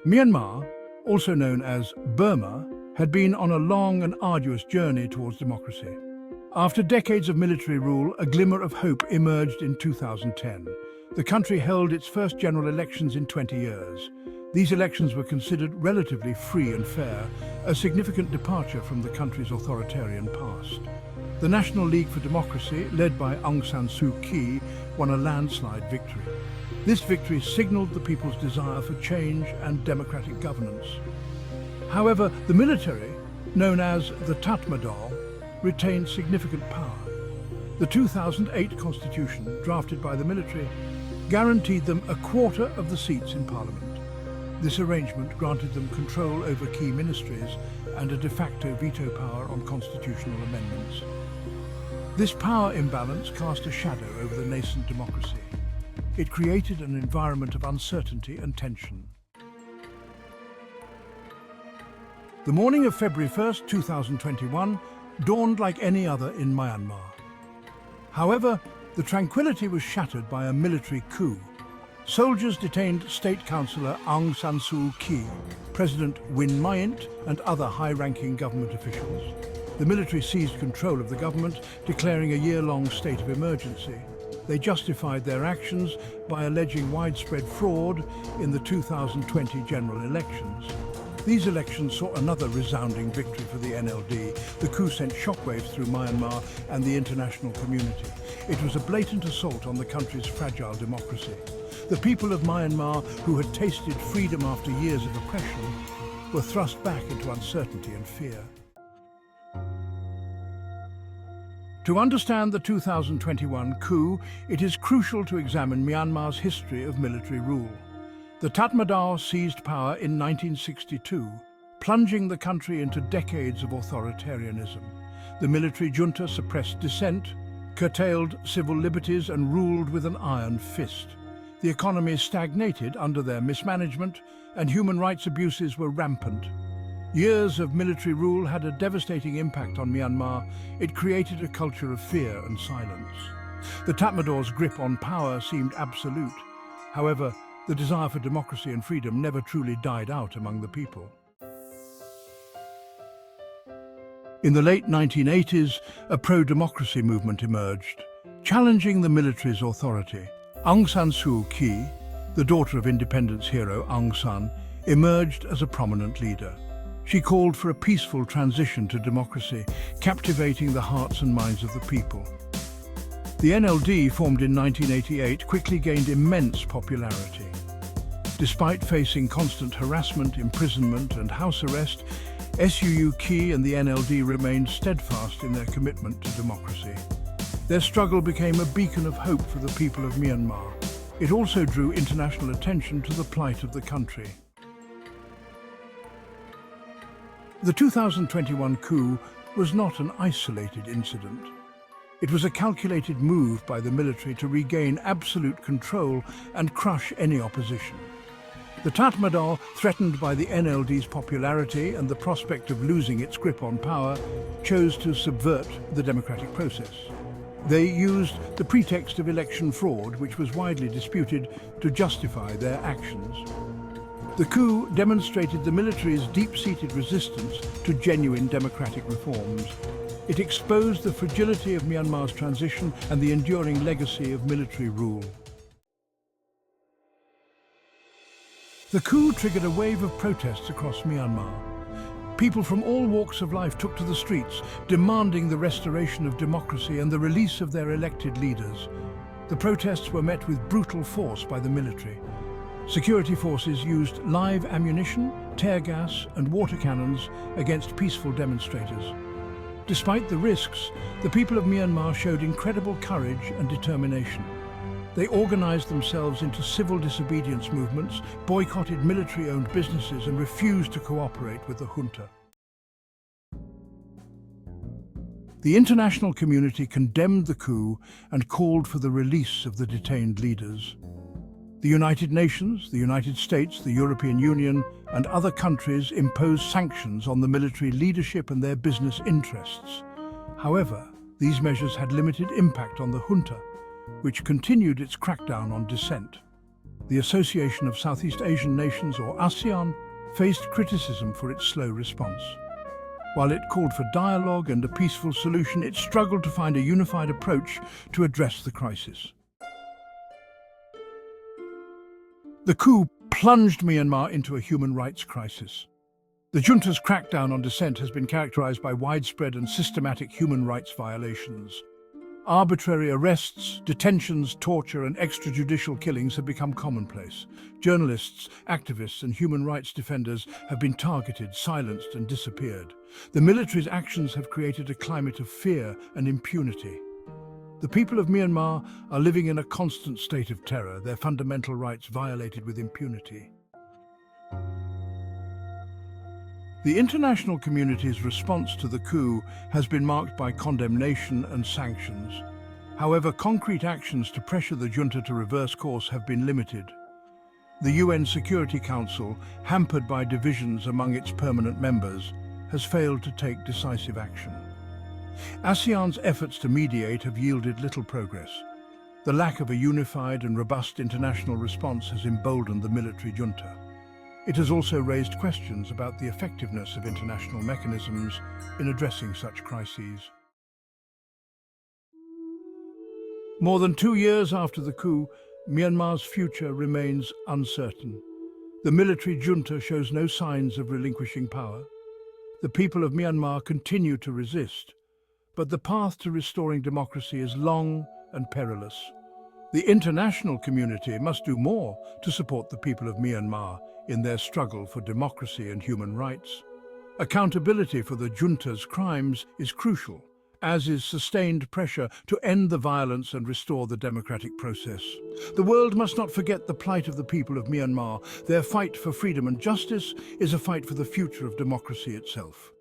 Myanmar, also known as Burma, had been on a long and arduous journey towards democracy. After decades of military rule, a glimmer of hope emerged in 2010. The country held its first general elections in 20 years. These elections were considered relatively free and fair, a significant departure from the country's authoritarian past. The National League for Democracy, led by Aung San Suu Kyi, won a landslide victory. This victory signaled the people's desire for change and democratic governance. However, the military, known as the Tatmadaw, retained significant power. The 2008 constitution, drafted by the military, guaranteed them a quarter of the seats in parliament. This arrangement granted them control over key ministries and a de facto veto power on constitutional amendments. This power imbalance cast a shadow over the nascent democracy. It created an environment of uncertainty and tension. The morning of February 1st, 2021, dawned like any other in Myanmar. However, the tranquility was shattered by a military coup. Soldiers detained State Councillor Aung San Suu Kyi, President Win Myint, and other high-ranking government officials. The military seized control of the government, declaring a year-long state of emergency. They justified their actions by alleging widespread fraud in the 2020 general elections. These elections saw another resounding victory for the NLD. The coup sent shockwaves through Myanmar and the international community. It was a blatant assault on the country's fragile democracy. The people of Myanmar, who had tasted freedom after years of oppression, were thrust back into uncertainty and fear. To understand the 2021 coup, it is crucial to examine Myanmar's history of military rule. The Tatmadaw seized power in 1962, plunging the country into decades of authoritarianism. The military junta suppressed dissent, curtailed civil liberties, and ruled with an iron fist. The economy stagnated under their mismanagement, and human rights abuses were rampant. Years of military rule had a devastating impact on Myanmar. It created a culture of fear and silence. The Tatmadaw's grip on power seemed absolute. However, the desire for democracy and freedom never truly died out among the people. In the late 1980s, a pro-democracy movement emerged, challenging the military's authority. Aung San Suu Kyi, the daughter of independence hero Aung San, emerged as a prominent leader. She called for a peaceful transition to democracy, captivating the hearts and minds of the people. The NLD, formed in 1988, quickly gained immense popularity. Despite facing constant harassment, imprisonment, and house arrest, Suu Kyi and the NLD remained steadfast in their commitment to democracy. Their struggle became a beacon of hope for the people of Myanmar. It also drew international attention to the plight of the country. The 2021 coup was not an isolated incident. It was a calculated move by the military to regain absolute control and crush any opposition. The Tatmadaw, threatened by the NLD's popularity and the prospect of losing its grip on power, chose to subvert the democratic process. They used the pretext of election fraud, which was widely disputed, to justify their actions. The coup demonstrated the military's deep-seated resistance to genuine democratic reforms. It exposed the fragility of Myanmar's transition and the enduring legacy of military rule. The coup triggered a wave of protests across Myanmar. People from all walks of life took to the streets, demanding the restoration of democracy and the release of their elected leaders. The protests were met with brutal force by the military. Security forces used live ammunition, tear gas, and water cannons against peaceful demonstrators. Despite the risks, the people of Myanmar showed incredible courage and determination. They organized themselves into civil disobedience movements, boycotted military-owned businesses, and refused to cooperate with the junta. The international community condemned the coup and called for the release of the detained leaders. The United Nations, the United States, the European Union, and other countries imposed sanctions on the military leadership and their business interests. However, these measures had limited impact on the junta, which continued its crackdown on dissent. The Association of Southeast Asian Nations, or ASEAN, faced criticism for its slow response. While it called for dialogue and a peaceful solution, it struggled to find a unified approach to address the crisis. The coup plunged Myanmar into a human rights crisis. The junta's crackdown on dissent has been characterized by widespread and systematic human rights violations. Arbitrary arrests, detentions, torture, and extrajudicial killings have become commonplace. Journalists, activists, and human rights defenders have been targeted, silenced, and disappeared. The military's actions have created a climate of fear and impunity. The people of Myanmar are living in a constant state of terror, their fundamental rights violated with impunity. The international community's response to the coup has been marked by condemnation and sanctions. However, concrete actions to pressure the junta to reverse course have been limited. The UN Security Council, hampered by divisions among its permanent members, has failed to take decisive action. ASEAN's efforts to mediate have yielded little progress. The lack of a unified and robust international response has emboldened the military junta. It has also raised questions about the effectiveness of international mechanisms in addressing such crises. More than 2 years after the coup, Myanmar's future remains uncertain. The military junta shows no signs of relinquishing power. The people of Myanmar continue to resist, but the path to restoring democracy is long and perilous. The international community must do more to support the people of Myanmar in their struggle for democracy and human rights. Accountability for the junta's crimes is crucial, as is sustained pressure to end the violence and restore the democratic process. The world must not forget the plight of the people of Myanmar. Their fight for freedom and justice is a fight for the future of democracy itself.